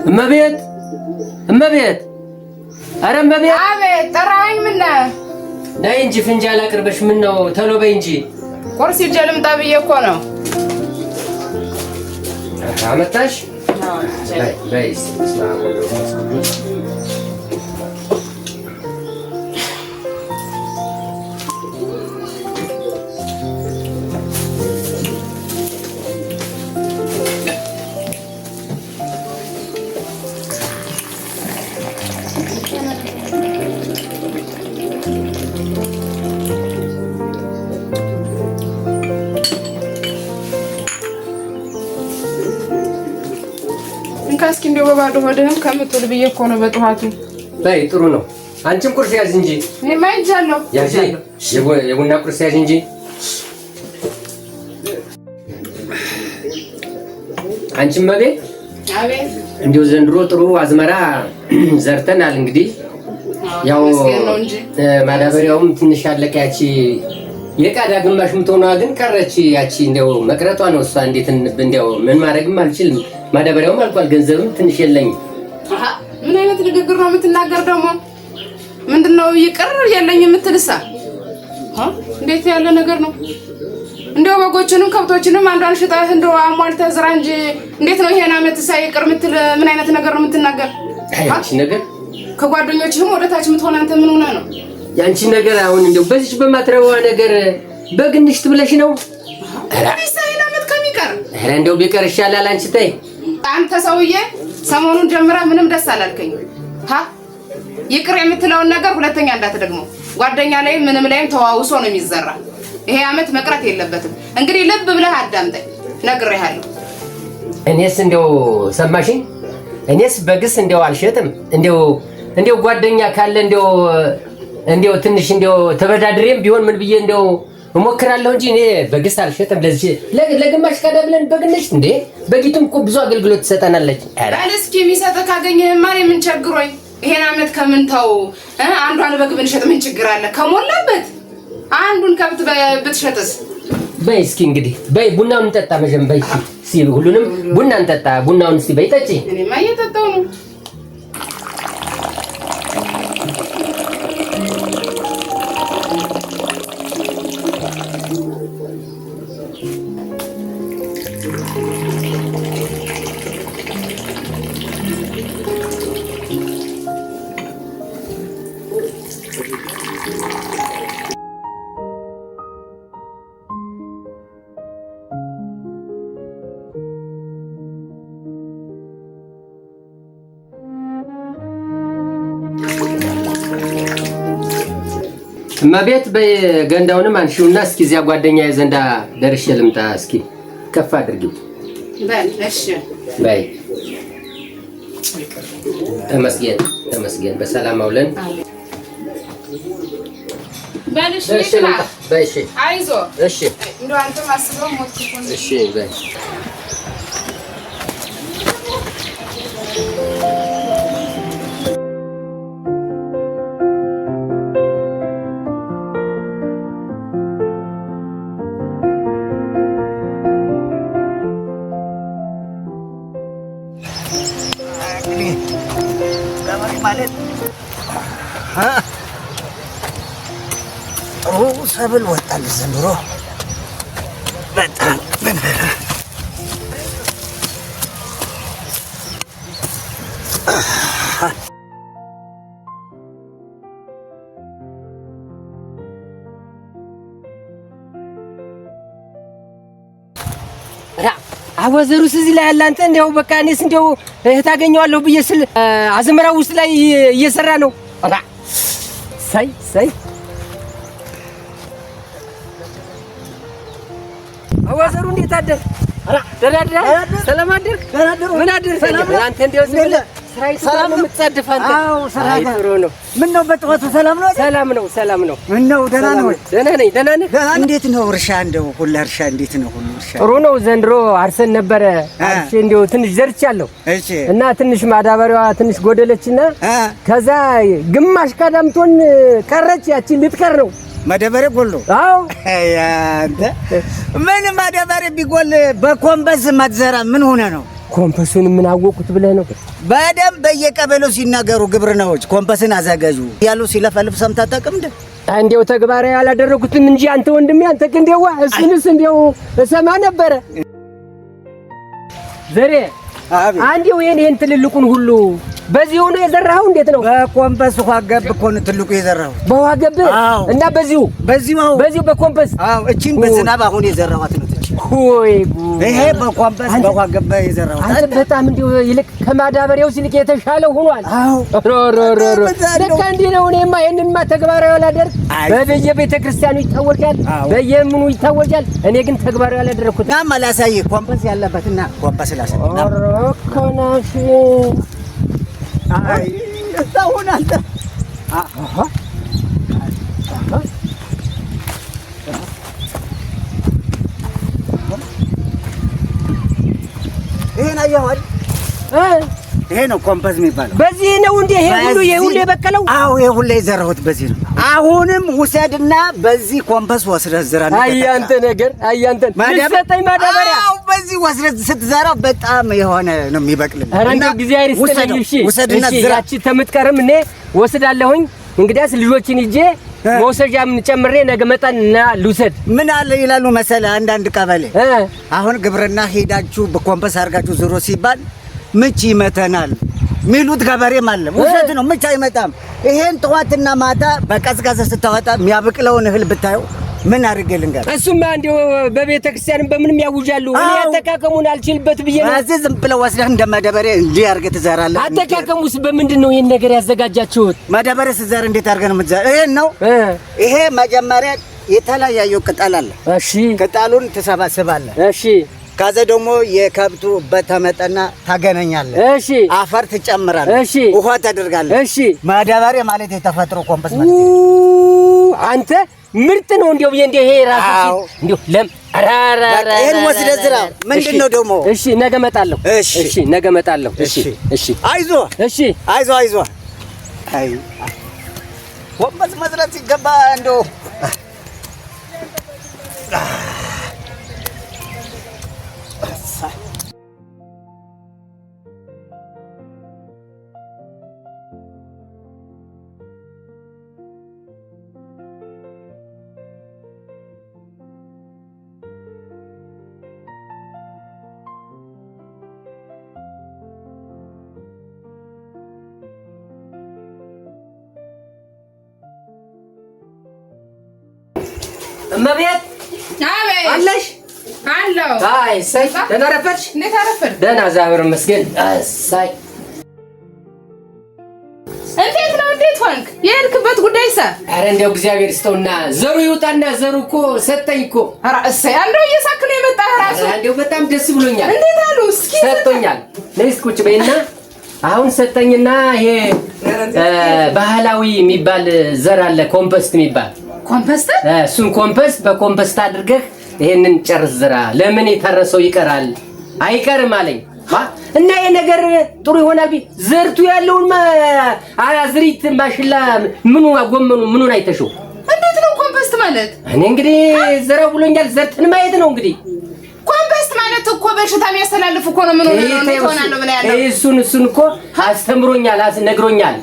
እመቤት ኧረ እመቤት አቤት ጠራኸኝ ምን ነህ ነይ እንጂ ፍንጃል አቅርበሽ ምን ነው ተሎ በይ እንጂ ቁርስ ይዤ ልምጣ ብዬሽ እኮ ነው አመጣሽ በይ እንካስኪ እንደው በባዶ ሆድህም ከምትውል ብዬሽ እኮ ነው በጠዋቱ በይ ጥሩ ነው አንቺም ቁርስ ያዝ እንጂ እኔማ ይዣለሁ የቡና ቁርስ ያዝ እንጂ አንቺም እመቤት አቤት እንደው ዘንድሮ ጥሩ አዝመራ ዘርተናል እንግዲህ ያው ማዳበሪያውም ትንሽ አለቀ ያቺ የቃዳ ግማሽ ምትሆነዋ ግን ቀረች ያቺ እንደው መቅረቷ ነው እሷ እንዴት እንደው ምን ማድረግም አልችልም ማዳበሪያውም አልቋል ገንዘብም ትንሽ የለኝም ምን አይነት ንግግር ነው የምትናገር ደግሞ ምንድነው ይቅር የለኝ የምትልሳ እንዴት ያለ ነገር ነው እንደው በጎችንም ከብቶችንም አንዷን ሽጣህ እንደው አሟልተህ ዝራ እንጂ እንዴት ነው ይሄን አመት ሳይቅር ምትል ምን አይነት ነገር ነው የምትናገር አንቺ ነገር ከጓደኞችህም ወደታች ምትሆን አንተ ምን ሆነ ነው ያንቺ ነገር አሁን እንደው በዚች በማትረዋ ነገር በግንሽት ብለሽ ነው ሳይና አመት ከሚቀር እንደው ቢቀር ይሻላል አንቺ ተይ አንተ ሰውዬ ሰሞኑን ጀምራ ምንም ደስ አላልከኝ ይቅር የምትለውን ነገር ሁለተኛ እንዳትደግመው ጓደኛ ላይ ምንም ላይም ተዋውሶ ነው የሚዘራ ይሄ አመት መቅረት የለበትም እንግዲህ ልብ ብለህ አዳምጠኝ ነግሬሃለሁ እኔስ እንደው ሰማሽኝ እኔስ በግስ እንደው አልሸጥም እንደው ጓደኛ ካለ እንደው ትንሽ እንደው ተበዳድሬም ቢሆን ምን ብዬ እንደው እሞክራለሁ እንጂ እኔ በግስ አልሸጥም ለዚህ ለግማሽ ካዳ ብለን በግንሽ እንዴ በጊቱም እኮ ብዙ አገልግሎት ትሰጠናለች እስኪ የሚሰጥ ካገኘህማ ምን ቸግሮኝ ይሄን አመት ከምንተው አንዷን በግ ብንሸጥ ምን ችግር አለ ከሞላበት አንዱን ከብት ብትሸጥስ በይ እስኪ እንግዲህ በይ ቡናውን እንጠጣ መጀመሪያ በይ እስኪ ሁሉንም ቡና እንጠጣ ቡናውን እስኪ በይ ጠጪ እኔማ እየጠጣሁ ነው እመቤት በገንዳውንም አንሺውና እስኪ እዚያ ጓደኛዬ ዘንዳ ደርሼ ልምጣ እስኪ ከፍ አድርጊው በል እሺ በይ ተመስገን በሰላም አውለን በል እሺ በይ እሺ አይዞ እሺ እንደው አንተ ማስበው ሞት እኮ እሺ በይ ሰብል ወጣል ዘንድሮ በጣም አወዘሩስ እዚህ ላይ ያለ አንተ እንደው በቃ እኔስ እንደው ታገኘዋለሁ ብዬ ስል አዝመራው ውስጥ ላይ እየሰራ ነው ሳይ አወዘሩ እንዴት አደር ደራደራ ሰላም አደርክ ምን አደርክ አንተ እንደው ሰላም ነው የምትጻድፍ አንተ አዎ ሰላም ነው ምን ነው በጠዋቱ ሰላም ነው ሰላም ነው ምን ነው ደህና ነው ደህና ነኝ እንዴት ነው እርሻ እንደው ሁሉ እርሻ እንዴት ነው ሁሉ እርሻ ጥሩ ነው ዘንድሮ አርሰን ነበረ አርሼ እንደው ትንሽ ዘርቻለሁ እሺ እና ትንሽ ማዳበሪያዋ ትንሽ ጎደለችና ከዛ ግማሽ ካዳምቶን ቀረች ያቺ ልትቀር ነው ማዳበሪያ ጎሎ አዎ ያንተ ምን ማዳበሪያ ቢጎል በኮምበስ ማትዘራ ምን ሆነ ነው ኮምፐሱን ምን አወቁት ብለህ ነው? በደንብ በየቀበሌው ሲናገሩ ግብርናዎች ኮምፐስን አዘጋጁ ያሉ ሲለፈልፍ ሰምተህ አታውቅም እንዴ? እንዴው ተግባራዊ ያላደረጉትም እንጂ አንተ ወንድሜ አንተ ክንዴዋ እሱንስ እንዴው እሰማ ነበረ። ዘሬ አንዴው ይሄን ትልልቁን ሁሉ በዚሁ ነው የዘራኸው? እንዴት ነው? በኮምፐስ ውሃ ገብ እኮ ነው ትልቁ የዘራኸው። በውሃ ገብ እና በዚሁ በኮምፐስ እቺን በዝናብ አሁን የዘራኋት ነው። ወይ ይሄ በኮምፐስ በውሃ ገብ የዘራኋት አንተ በጣም እንዴው ይልቅ ከማዳበሪያው ሲልቅ የተሻለ ሆኗል። ለካ እንዲህ ነው። እኔማ ይሄንንማ ተግባራዊ አላደርግ በየቤተ ክርስቲያኑ ይታወጃል፣ በየምኑ ይታወጃል። እኔ ግን ተግባራዊ አላደረኩት። ናም አላሳይህ ኮምፐስ ያለበትና ኮምፐስ ላሳይህ ኮናሽ አይ እስካሁን አንተ ይሄን አየኸው? ይሄ ነው ኮምፐስ የሚባለው። በዚህ ነው እንዴ ይሄ ሁሉ የበቀለው? አዎ ይሄ ሁሉ የዘራሁት በዚህ ነው። አሁንም ውሰድና በዚህ ኮምፐስ ወስደህ ዝራ። አያንተ ነገር አያንተ ልትሰጠኝ ማዳበሪያ? አዎ በዚህ ወስደህ ስትዘራው በጣም የሆነ ነው የሚበቅልህ። እና ጊዜ አይርስልኝ። እሺ ውሰድና ዝራ። ያቺ ተምትቀርም እኔ ወስዳለሁኝ። እንግዲያስ ልጆችን ይዤ መውሰጃ ምን ጨምሬ ነገ መጣና ልውሰድ። ምን አለ ይላሉ መሰለህ አንዳንድ ቀበሌ አሁን ግብርና ሄዳችሁ በኮምፐስ አድርጋችሁ ዝሮ ሲባል ምች ይመተናል ሚሉት ገበሬም አለ። ውሸት ነው፣ ምች አይመጣም። ይሄን ጠዋትና ማታ በቀዝቃዛ ስታወጣ የሚያብቅለውን እህል ብታየው ምን አድርጌ ልንገርህ? እሱማ እንደው በቤተ ክርስቲያንም በምንም ያውጃሉ። እኔ አጠቃቀሙን አልችልበት ብዬ ነው። እዚህ ዝም ብለህ ወስደህ እንደ ማዳበሪያ እንዲህ አድርገህ ትዘራለህ። አጠቃቀሙስ በምንድን ነው ይሄን ነገር ያዘጋጃችሁት? ማዳበሪያ ስትዘራ እንዴት አድርገህ ነው የምትዘራ? ይሄን ነው። ይሄ መጀመሪያ የተለያየው ቅጠል አለ። እሺ፣ ቅጠሉን ትሰባስባለህ። እሺ፣ ከዛ ደግሞ የከብቱ በተመጠና ታገናኛለህ። እሺ፣ አፈር ትጨምራለህ። እሺ፣ ውሃ ታደርጋለህ። እሺ፣ ማዳበሪያ ማለት የተፈጥሮ ኮምፐስ ማለት ነው። አንተ ምርጥ ነው እንደው እንደ ይሄ ራሱ እንደው ለም አራራራ ይሄን ወስደህ ዝራ። ምንድነው ደግሞ? እሺ ነገ እመጣለሁ። እሺ ነገ እመጣለሁ። እሺ እሺ አይዞህ። እሺ አይዞህ። አይ ኮምፐስ መዝራት ሲገባ እንደው እመቤት አለሽ? አለሁ። አይ ሳይ ደህና ረፈድሽ? እንዴት አረፈድሽ? ደህና እግዚአብሔር ይመስገን። ሳይ እንዴት ነው? እንዴት ሆንክ? የሄድክበት ጉዳይሳ? ኧረ እንደው እግዚአብሔር ይስጠውና ዘሩ ይውጣና ዘሩ እኮ ሰጠኝ እኮ። ኧረ እሰይ አንደው እየሳክ ነው የመጣህ እራሱ። እንደው በጣም ደስ ብሎኛል። እንዴት አሉ? እስኪ ሰጥቶኛል። ነይ እስኪ ቁጭ በይና አሁን ሰጠኝና ይሄ ባህላዊ የሚባል ዘር አለ ኮምፐስት የሚባል ኮምፐስት። እሱን ኮምፐስት በኮምፐስት አድርገህ ይሄንን ጨርስ ዝራ። ለምን የታረሰው ይቀራል? አይቀርም አለኝ። እና ይሄ ነገር ጥሩ ይሆናል። ዘርቱ ያለውን አዝሪት ማሽላ ምኑ ጎመኑ ምኑን አይተሽው? እንዴት ነው ኮምፐስት ማለት? እኔ እንግዲህ ዘራው ብሎኛል። ዘርተን ማየት ነው እንግዲህ። ኮምፐስት ማለት እኮ በሽታ የሚያስተላልፍ እኮ ነው። ምን ሆነ ነው ብላ ያለው እሱን እኮ አስተምሮኛል፣ ነግሮኛል።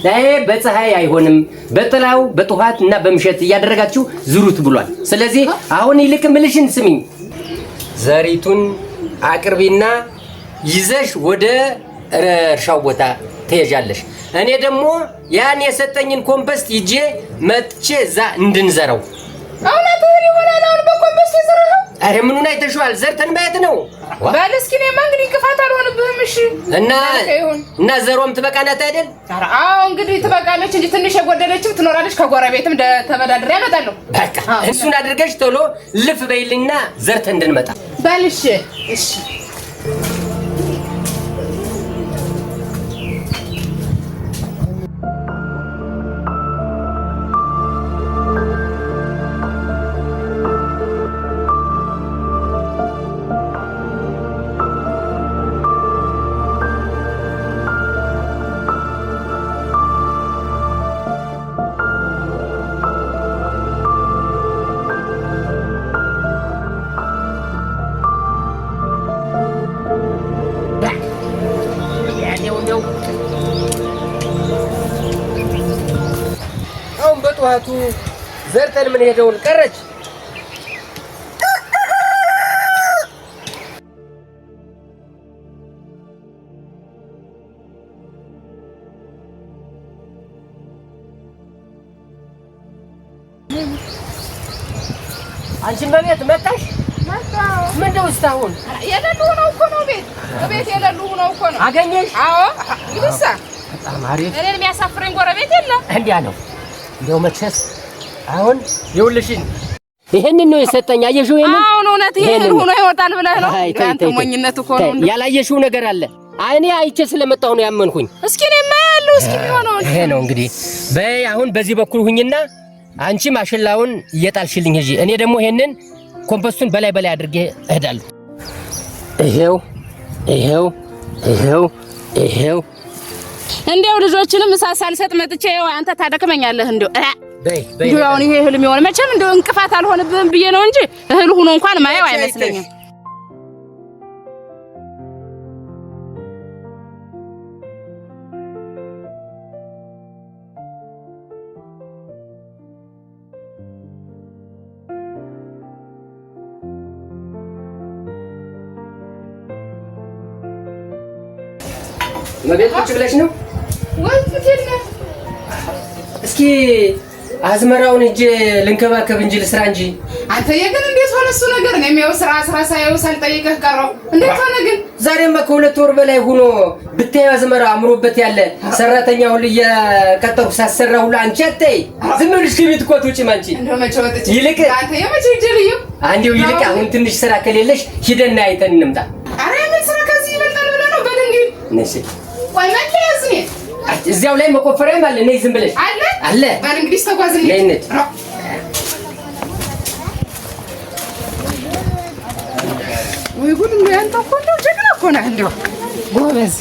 ላይ በፀሐይ አይሆንም በጥላው በጧት እና በምሸት እያደረጋችሁ ዝሩት ብሏል። ስለዚህ አሁን ይልቅ ምልሽን ስሚኝ። ዘሪቱን አቅርቢና ይዘሽ ወደ እርሻው ቦታ ትሄጃለሽ። እኔ ደግሞ ያን የሰጠኝን ኮምፐስት ይዤ መጥቼ እዛ እንድንዘረው። እውነትህን ይሆናል። አሁን በኮምፐስት የዘራኸው? አረ ምኑን አይተሽዋል? ዘርተን ማየት ነው። ባል እስኪ እኔማ እንግዲህ እንቅፋት አልሆንብህም። እሺ እና ዘሮም ትበቃናት አይደል? አዎ እንግዲህ ትበቃለች እንጂ ትንሽ የጎደለችም ትኖራለች። ከጎረቤትም ተበዳድሬ ያመጣለሁ። በቃ እሱን አድርገሽ ቶሎ ልፍ በይልኝና ዘርተን እንድንመጣ በል። እሺ እሺ በጠዋቱ ዘርተን ምን ሄደውን ቀረች። አንቺም በቤት መጣሽ? ምንድነው እስካሁን የሌሉ ነው እኮ ነው ቤት የሌሉ ነው እኮ ነው። አገኘሽ? አዎ ይብሳ በጣም አሪፍ። እኔን የሚያሳፍረኝ ጎረቤት የለም። እንዲያ ነው እንደው መቼስ አሁን ይኸውልሽን ይሄንን ነው የሰጠኝ። አየሽው? አሁን እውነት ይሄን ሆኖ ይወጣል ብለህ ነው? አንተ ሞኝነት እኮ ነው። ያላየሽው ነገር አለ። እኔ አይቼ ስለመጣሁ ነው ያመንኩኝ። እስኪ እኔ ማያለው እስኪ የሚሆነው ይሄ ነው እንግዲህ። በይ አሁን በዚህ በኩል ሁኝና አንቺ ማሽላውን እየጣልሽልኝ ሂጂ። እኔ ደግሞ ይሄንን ኮምፖስቱን በላይ አድርጌ እሄዳለሁ። ይሄው እንደው ልጆችንም እሳት ሳልሰጥ መጥቼ ያው አንተ ታደክመኛለህ። እንደው በይ እንደው አሁን ይሄ እህል የሚሆን መቼም እንደው እንቅፋት አልሆንብህም ብዬ ነው እንጂ እህል ሆኖ እንኳን ማየው አይመስለኝም። መቤት ቁጭ ብለሽ ነው ወንት ትልና እስኪ አዝመራውን እጄ ልንከባከብ እንጂ ልስራ እንጂ። አንተ የግን እንዴት ሆነ እሱ ነገር? እኔም ያው ስራ ሳይው ሳልጠይቅህ ቀረው። እንዴት ሆነ ግን? ዛሬማ ከ2 ወር በላይ ሆኖ ብታይ አዝመራ አምሮበት ያለ ሰራተኛ ሁሉ እየቀጠሩ ሳሰራ ሁሉ አንቺ አትይ ዝም ብለሽ ከቤት እኮ አትወጪም አንቺ። እንደው መቼ ወጥቼ ይልቅ አንተ የመቼ ጀልዩ አንዴው ይልቅ አሁን ትንሽ ስራ ከሌለሽ ሂደና አይተን እንምጣ። አረ ምን ስራ ከዚህ ይበልጣል ብለህ ነው? በል እንግዲህ ነሽ ወይ መለስ ነኝ እዚያው ላይ መቆፈሪያም አለ። ነይ ዝም ብለሽ አለ በል እንግዲህ ተጓዝልኝ። ነይ ነይ ወይ ጉድ ነው ያንተ እኮ እንደው ጀግና እኮ ነህ እንደው ጎበዝ።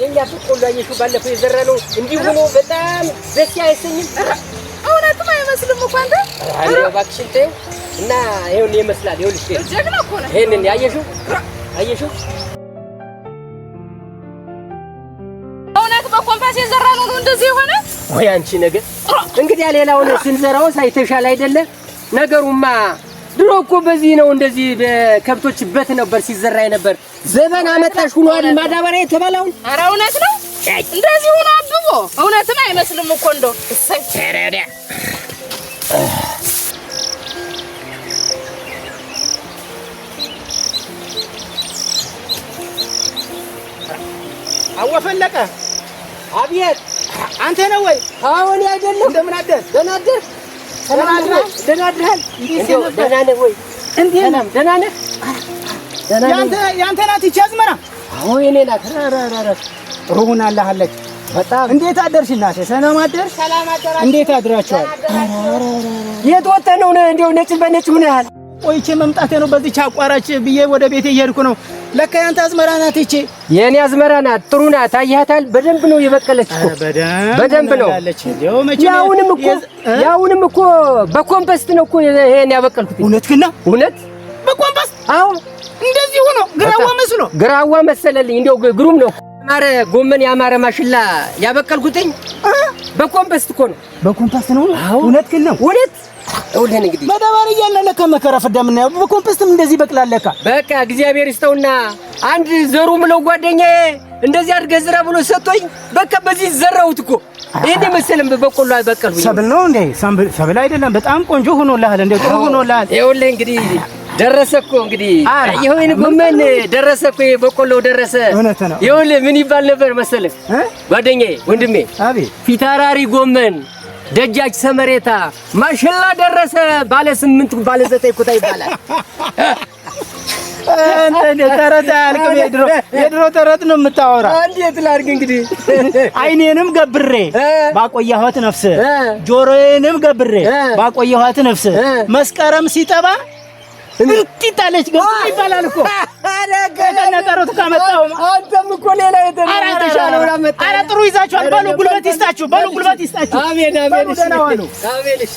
የኛ በቆሎ አየሽው? ባለፈው የዘራነው እንዲሁ ሆኖ በጣም ደስ ያሰኝም። እውነትም አይመስልም እኮ አንተ። አረ እባክሽ ተይው እና ይሄን ይመስላል። ይኸውልሽ ጀግና እኮ ነህ። ይሄንን አየሽው? እውነት በኮምፓስ የዘራነው ነው እንደዚህ ሆነ ወይ? አንቺ ነገር እንግዲህ ሌላውን ስንዘራው ሳይተሻል አይደለ? ነገሩማ ድሮ እኮ በዚህ ነው እንደዚህ በከብቶች በት ነበር ሲዘራ ነበር። ዘመን አመጣሽ ሆኗል ማዳበሪያ የተባለውን። ኧረ እውነት ነው እንደዚህ ሆኖ አብቦ እውነትም አይመስልም እኮ እንደው እሰይ ተረዳ አወፈለቀ። አብየት አንተ ነው ወይ? አሁን አይደለም። እንደምን አደር? ደህና አደር። ሰላም ነው? ደህና አድረሃል? እንደው ደህና ነህ ወይ? ሰላም ደህና ነህ? ያንተ ናት ይቺ አዝመራ? አዎ የኔ ናት። ጥሩ ሆናለች በጣም። እንዴት አደርሽ እናቴ? ሰላም አደርሽ? ሰላም አደራችሁ? እንዴት አድራችኋል? የት ወጥተህ ነው እንደው ነጭ በነጭ ሆነሃል? ቆይቼ መምጣቴ ነው። በዚህ አቋራጭ ብዬ ወደ ቤቴ እየሄድኩ ነው። ለካ ያንተ አዝመራ ናት ይቺ። የኔ አዝመራ ናት። ጥሩ ናት። አያታል በደንብ ነው የበቀለች እኮ። በደንብ ነው። ያውንም እኮ በኮምፖስት ነው እኮ ይሄን ያበቀልኩት። እውነትህን ነው? እውነት በኮምፖስት? አዎ እንደዚህ ሆኖ ግራዋ መሰለልኝ። እንደው ግሩም ነው። ያማረ ጎመን ያማረ ማሽላ ያበቀልኩትኝ በኮምፖስት እኮ ነው። በኮምፖስት ነው? እውነትህን ነው? እውነት እውልን እንግዲህ ማዳበሪያ እያለ ለካ መከራ ፍዳ ምን ያው በኮምፖስትም እንደዚህ በቅላል ለካ። በቃ እግዚአብሔር ይስጠውና አንድ ዘሩ ምለው ጓደኛዬ እንደዚህ አድርገህ ዝራ ብሎ ሰጥቶኝ በቃ በዚህ ዘራሁት እኮ። ይሄን መሰለም በቆሎ አይበቀልኩኝ። ሰብል ነው እንዴ? ሰብል አይደለም። በጣም ቆንጆ ሆኖልሃል። እንዴ ጥሩ ሆኖልሃል። ይኸውልህ እንግዲህ ደረሰ እኮ እንግዲህ ይሄን ጎመን ደረሰ እኮ በቆሎ ደረሰ። ይኸውልህ ምን ይባል ነበር መሰለህ ጓደኛዬ ወንድሜ? አቤት። ፊታውራሪ ጎመን ደጃች ሰመሬታ ማሽላ ደረሰ ባለ 8 ባለ 9 ኩታ ይባላል። አንተ ተረት አልከም። የድሮ ተረት ነው የምታወራ። እንዴት ላድርግ እንግዲህ አይኔንም ገብሬ ባቆየኋት ነፍስ፣ ጆሮዬንም ገብሬ ባቆየኋት ነፍስ መስከረም ሲጠባ እንጥታለች ግን ይባላል እኮ ነገሩት ካመጣው አንተም እኮ ሌላ የተሻለው አመጣ። ኧረ ጥሩ ይዛችኋል። በሉ ጉልበት ይስጣችሁ፣ በሉ ጉልበት ይስጣችሁ። አሜን አሜን። እሺ አሜን። እሺ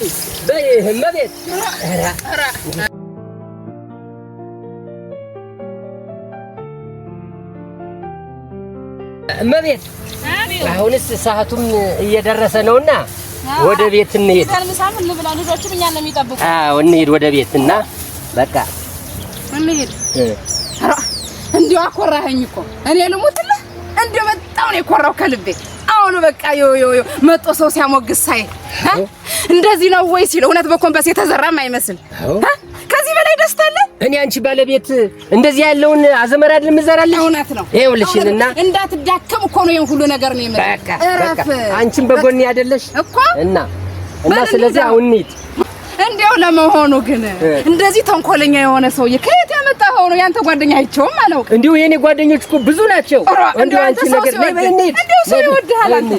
በይ እመቤት እመቤት አሁንስ ሰዓቱም እየደረሰ ነውና ወደ ቤት እንሂድ። ታልምሳም እንብላ፣ ልጆችም እኛን ነው የሚጠብቁ። አዎ እንሂድ ወደ ቤትና በቃ እንሂድ። እንዲሁ አኮራኸኝ እኮ እኔ ልሙትልህ። እንዲሁ በጣም ነው የኮራው ከልቤ። አሁን በቃ ዮ መጦ ሰው ሲያሞግስ ሳይ እንደዚህ ነው ወይ ሲል እውነት በኮምፓስ የተዘራም አይመስል ከዚህ በላይ ደስታ አለ? እኔ አንቺ ባለቤት እንደዚህ ያለውን አዘመራ አይደለም ዘራለሽ። እውነት ነው። ይኸውልሽና እንዳትዳከም እኮ ነው ይሄን ሁሉ ነገር ነው የመጣው። በቃ አንቺም በጎን ያደለሽ እኮ እና ስለዚህ አሁን እንሂድ። እንዴው ለመሆኑ ግን እንደዚህ ተንኮለኛ የሆነ ሰውዬ ከየት ያመጣኸው ነው? ያንተ ጓደኛ አይቼውም አላውቅም። እንዲሁ የኔ ጓደኞች እኮ ብዙ ናቸው። እንዲሁ አንቺ ነገር ነይ በይ እንሂድ። እንዴው ሰው ይወድሃል አንተ